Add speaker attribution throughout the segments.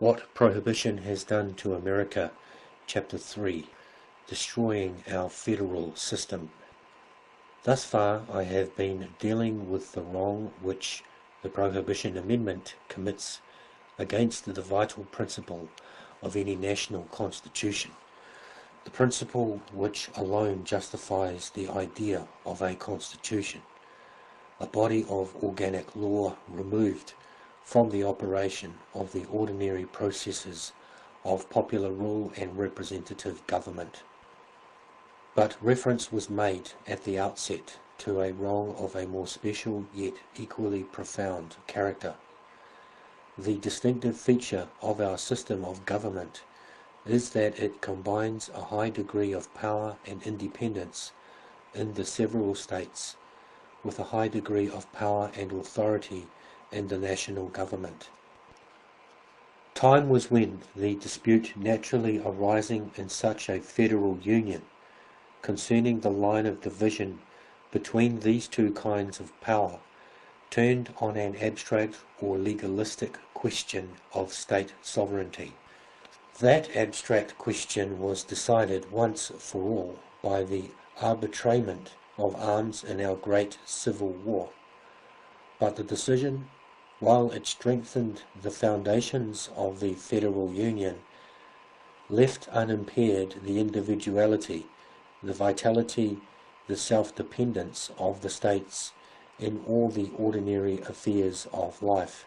Speaker 1: What Prohibition Has Done to America, Chapter 3, Destroying Our Federal System. Thus far I have been dealing with the wrong which the Prohibition Amendment commits against the vital principle of any national constitution, the principle which alone justifies the idea of a constitution, a body of organic law removed from the operation of the ordinary processes of popular rule and representative government. But reference was made at the outset to a wrong of a more special yet equally profound character. The distinctive feature of our system of government is that it combines a high degree of power and independence in the several states with a high degree of power and authority in the national government. Time was when the dispute naturally arising in such a federal union concerning the line of division between these two kinds of power turned on an abstract or legalistic question of state sovereignty. That abstract question was decided once for all by the arbitrament of arms in our great civil war. But the decision, while it strengthened the foundations of the federal union, left unimpaired the individuality, the vitality, the self-dependence of the states in all the ordinary affairs of life.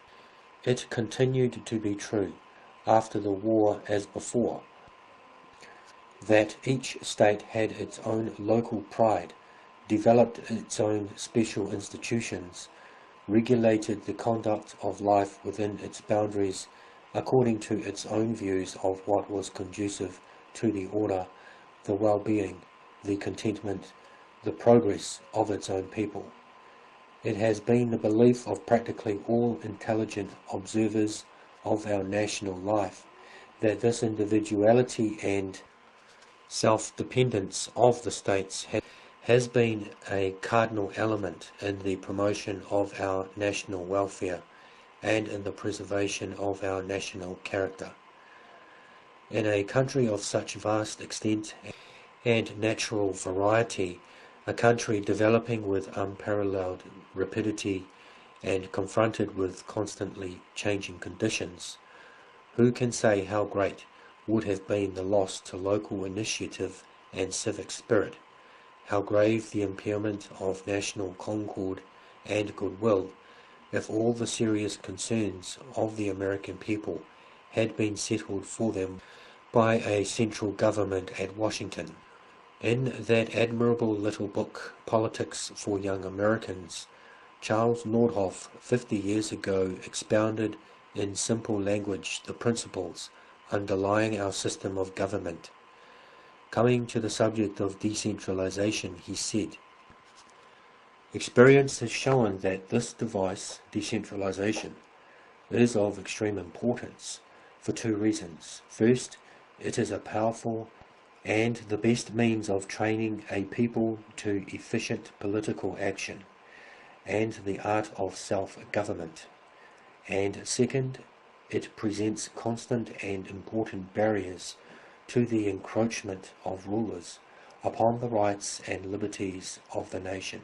Speaker 1: It continued to be true after the war as before, that each state had its own local pride, developed its own special institutions, regulated the conduct of life within its boundaries according to its own views of what was conducive to the order, the well-being, the contentment, the progress of its own people. It has been the belief of practically all intelligent observers of our national life that this individuality and self-dependence of the states has been a cardinal element in the promotion of our national welfare and in the preservation of our national character. In a country of such vast extent and natural variety, a country developing with unparalleled rapidity and confronted with constantly changing conditions, who can say how great would have been the loss to local initiative and civic spirit, how grave the impairment of national concord and goodwill, if all the serious concerns of the American people had been settled for them by a central government at Washington. In that admirable little book, Politics for Young Americans, Charles Nordhoff 50 years ago expounded in simple language the principles underlying our system of government. Coming to the subject of decentralization, he said, "Experience has shown that this device, decentralization, is of extreme importance for two reasons. First, it is a powerful and the best means of training a people to efficient political action and the art of self-government. And second, it presents constant and important barriers to the encroachment of rulers upon the rights and liberties of the nation,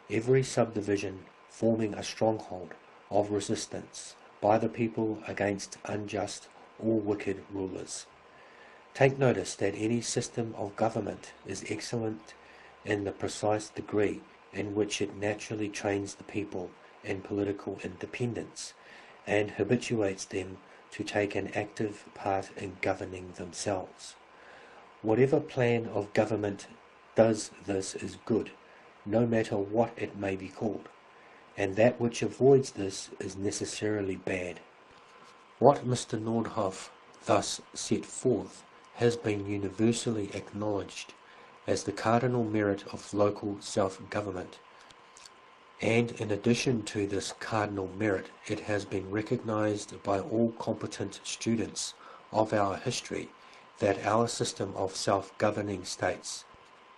Speaker 1: every subdivision forming a stronghold of resistance by the people against unjust or wicked rulers. Take notice that any system of government is excellent in the precise degree in which it naturally trains the people in political independence and habituates them to take an active part in governing themselves. Whatever plan of government does this is good, no matter what it may be called, and that which avoids this is necessarily bad." What Mr. Nordhoff thus set forth has been universally acknowledged as the cardinal merit of local self-government, and in addition to this cardinal merit, it has been recognized by all competent students of our history that our system of self-governing states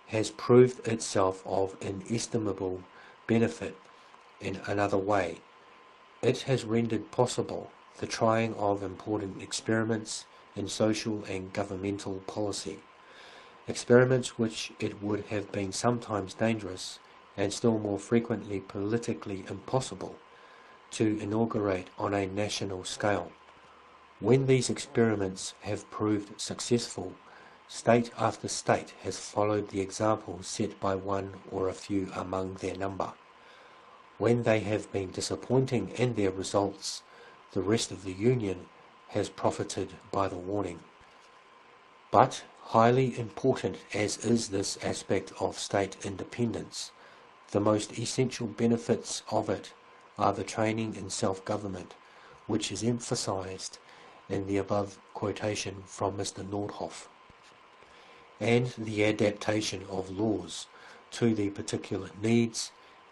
Speaker 1: has proved itself of inestimable benefit in another way. It has rendered possible the trying of important experiments in social and governmental policy, experiments which it would have been sometimes dangerous and still more frequently politically impossible to inaugurate on a national scale. When these experiments have proved successful, state after state has followed the example set by one or a few among their number. When they have been disappointing in their results, the rest of the Union has profited by the warning. But, highly important as is this aspect of state independence, the most essential benefits of it are the training in self-government, which is emphasized in the above quotation from Mr. Nordhoff, and the adaptation of laws to the particular needs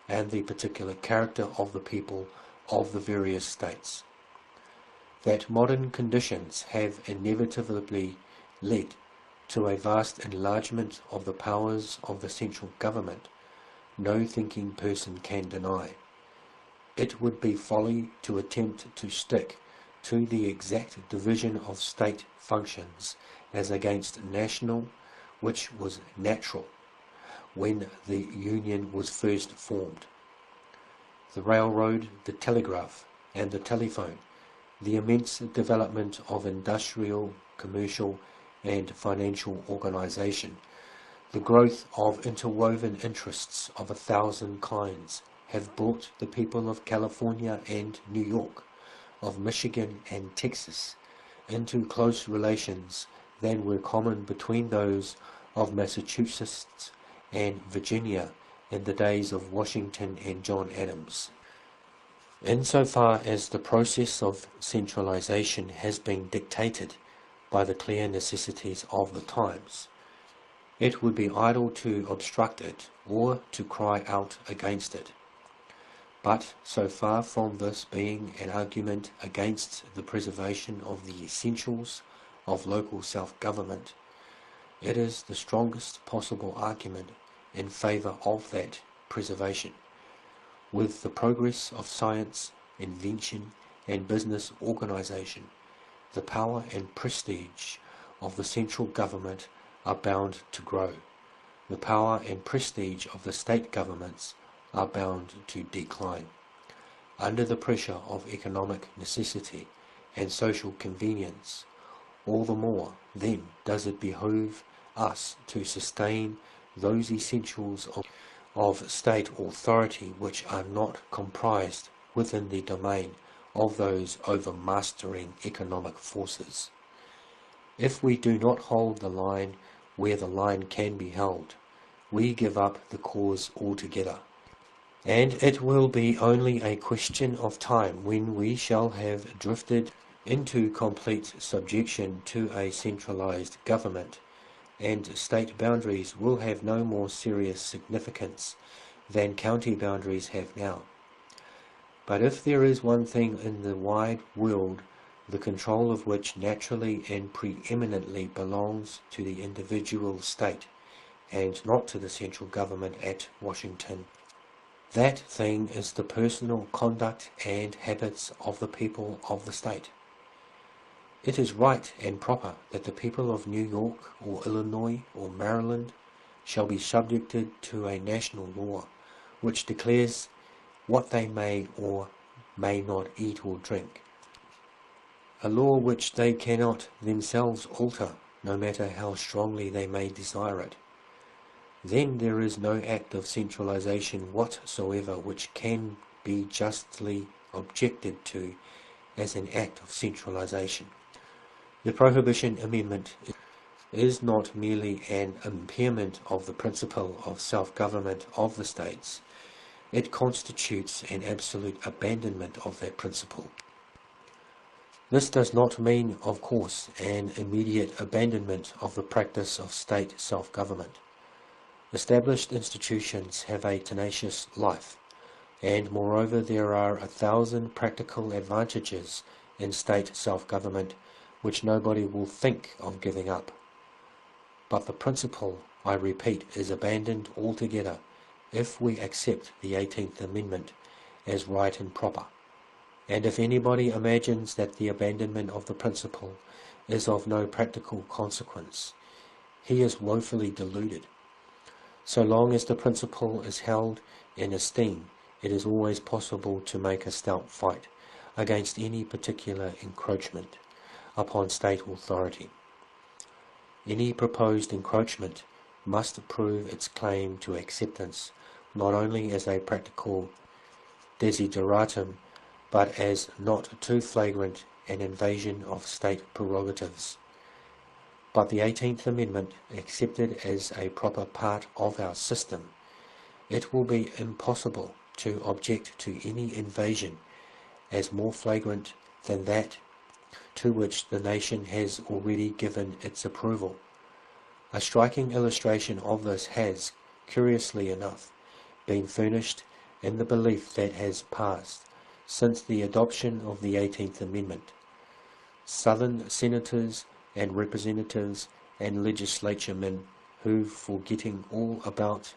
Speaker 1: and the particular character of the people of the various states. That modern conditions have inevitably led to a vast enlargement of the powers of the central government, no thinking person can deny. It would be folly to attempt to stick to the exact division of state functions as against national, which was natural when the Union was first formed. The railroad, the telegraph, and the telephone, the immense development of industrial, commercial, and financial organization, the growth of interwoven interests of 1,000 kinds, have brought the people of California and New York, of Michigan and Texas, into close relations than were common between those of Massachusetts and Virginia in the days of Washington and John Adams. Insofar as the process of centralization has been dictated by the clear necessities of the times, it would be idle to obstruct it or to cry out against it. But so far from this being an argument against the preservation of the essentials of local self-government, it is the strongest possible argument in favour of that preservation. With the progress of science, invention, and business organisation, the power and prestige of the central government are bound to grow. The power and prestige of the state governments are bound to decline. Under the pressure of economic necessity and social convenience, all the more then does it behoove us to sustain those essentials of state authority which are not comprised within the domain of those overmastering economic forces. If we do not hold the line where the line can be held, we give up the cause altogether, and it will be only a question of time when we shall have drifted into complete subjection to a centralized government, and state boundaries will have no more serious significance than county boundaries have now. But if there is one thing in the wide world the control of which naturally and preeminently belongs to the individual state, and not to the central government at Washington, that thing is the personal conduct and habits of the people of the state. It is right and proper that the people of New York or Illinois or Maryland shall be subjected to a national law which declares what they may or may not eat or drink, a law which they cannot themselves alter, no matter how strongly they may desire it. Then there is no act of centralization whatsoever which can be justly objected to as an act of centralization. The Prohibition Amendment is not merely an impairment of the principle of self-government of the states, it constitutes an absolute abandonment of that principle. This does not mean, of course, an immediate abandonment of the practice of state self-government. Established institutions have a tenacious life, and moreover there are 1,000 practical advantages in state self-government which nobody will think of giving up. But the principle, I repeat, is abandoned altogether if we accept the 18th Amendment as right and proper. And if anybody imagines that the abandonment of the principle is of no practical consequence, he is woefully deluded. So long as the principle is held in esteem, it is always possible to make a stout fight against any particular encroachment upon state authority. Any proposed encroachment must prove its claim to acceptance not only as a practical desideratum, but as not too flagrant an invasion of state prerogatives. But the 18th Amendment, accepted as a proper part of our system, it will be impossible to object to any invasion as more flagrant than that to which the nation has already given its approval. A striking illustration of this has, curiously enough, been furnished in the belief that has passed since the adoption of the 18th Amendment. Southern senators and representatives and legislaturemen who, forgetting all about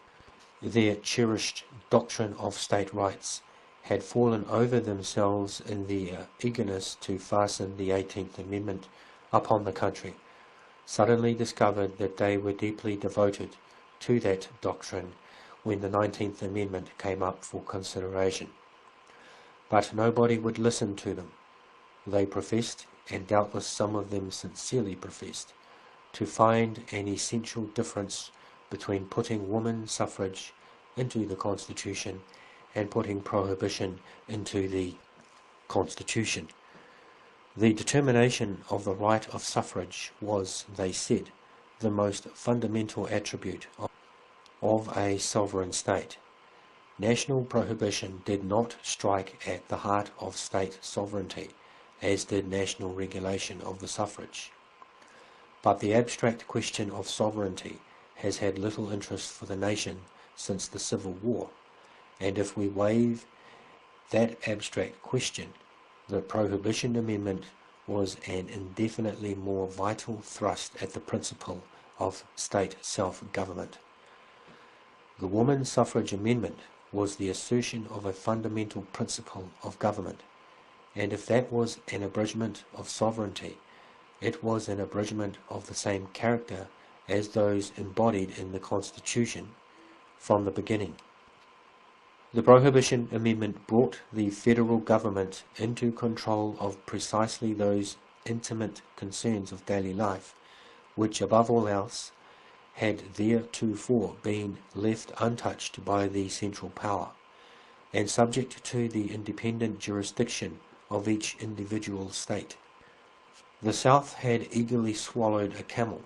Speaker 1: their cherished doctrine of state rights, had fallen over themselves in their eagerness to fasten the 18th Amendment upon the country, suddenly discovered that they were deeply devoted to that doctrine when the 19th Amendment came up for consideration. But nobody would listen to them. They professed, and doubtless some of them sincerely professed, to find an essential difference between putting woman suffrage into the Constitution and putting prohibition into the Constitution. The determination of the right of suffrage was, they said, the most fundamental attribute of a sovereign state. National prohibition did not strike at the heart of state sovereignty, as did national regulation of the suffrage. But the abstract question of sovereignty has had little interest for the nation since the Civil War, and if we waive that abstract question, the Prohibition Amendment was an indefinitely more vital thrust at the principle of state self-government. The Woman Suffrage Amendment was the assertion of a fundamental principle of government, and if that was an abridgment of sovereignty, it was an abridgment of the same character as those embodied in the Constitution from the beginning. The Prohibition Amendment brought the federal government into control of precisely those intimate concerns of daily life, which above all else had theretofore been left untouched by the central power, and subject to the independent jurisdiction of each individual state. The South had eagerly swallowed a camel,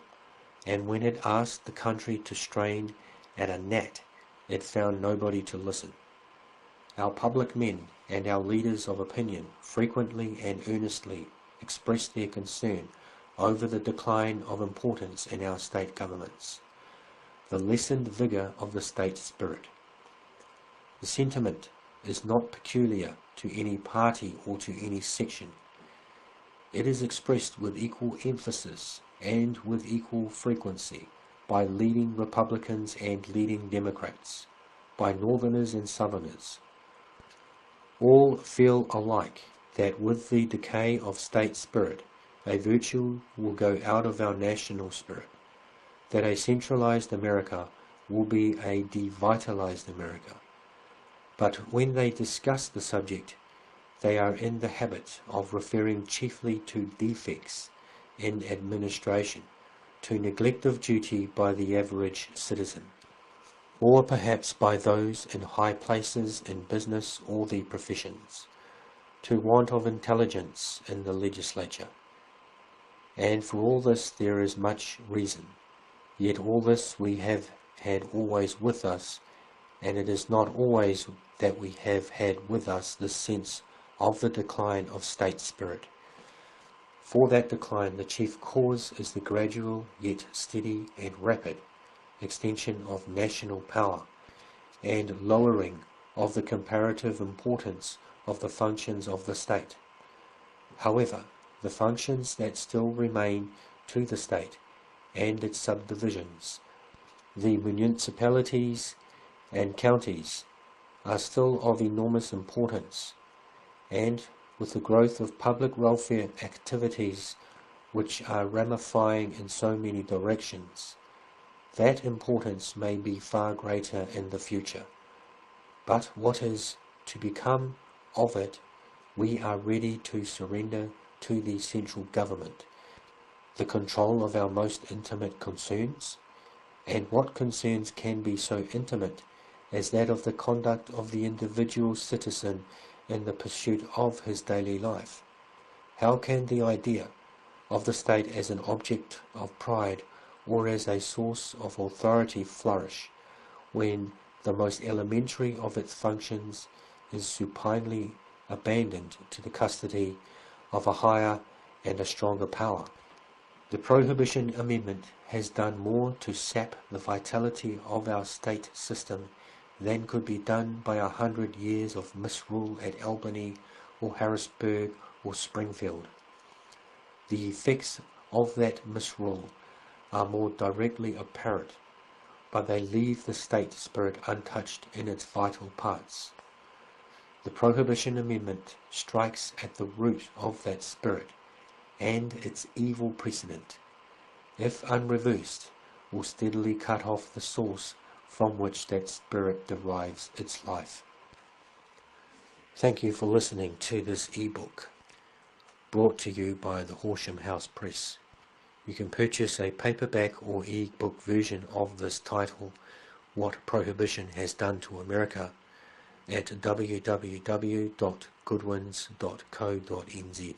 Speaker 1: and when it asked the country to strain at a gnat, it found nobody to listen. Our public men and our leaders of opinion frequently and earnestly expressed their concern over the decline of importance in our state governments, the lessened vigour of the state spirit. The sentiment is not peculiar to any party or to any section. It is expressed with equal emphasis and with equal frequency by leading Republicans and leading Democrats, by Northerners and Southerners. All feel alike that with the decay of state spirit, a virtue will go out of our national spirit, that a centralized America will be a devitalized America. But when they discuss the subject, they are in the habit of referring chiefly to defects in administration, to neglect of duty by the average citizen, or perhaps by those in high places in business or the professions, to want of intelligence in the legislature. And for all this there is much reason, yet all this we have had always with us, and it is not always that we have had with us this sense of the decline of state spirit. For that decline the chief cause is the gradual yet steady and rapid extension of national power, and lowering of the comparative importance of the functions of the state. However, the functions that still remain to the state and its subdivisions, the municipalities and counties, are still of enormous importance, and with the growth of public welfare activities which are ramifying in so many directions, that importance may be far greater in the future. But what is to become of it, we are ready to surrender to the central government, the control of our most intimate concerns. And what concerns can be so intimate as that of the conduct of the individual citizen in the pursuit of his daily life? How can the idea of the state as an object of pride or as a source of authority flourish when the most elementary of its functions is supinely abandoned to the custody of a higher and a stronger power? The Prohibition Amendment has done more to sap the vitality of our state system than could be done by 100 years of misrule at Albany or Harrisburg or Springfield. The effects of that misrule are more directly apparent, but they leave the state spirit untouched in its vital parts. The Prohibition Amendment strikes at the root of that spirit, and its evil precedent, if unreversed, will steadily cut off the source from which that spirit derives its life. Thank you for listening to this ebook, brought to you by the Horsham House Press. You can purchase a paperback or e-book version of this title, What Prohibition Has Done to America, at www.goodwins.co.nz.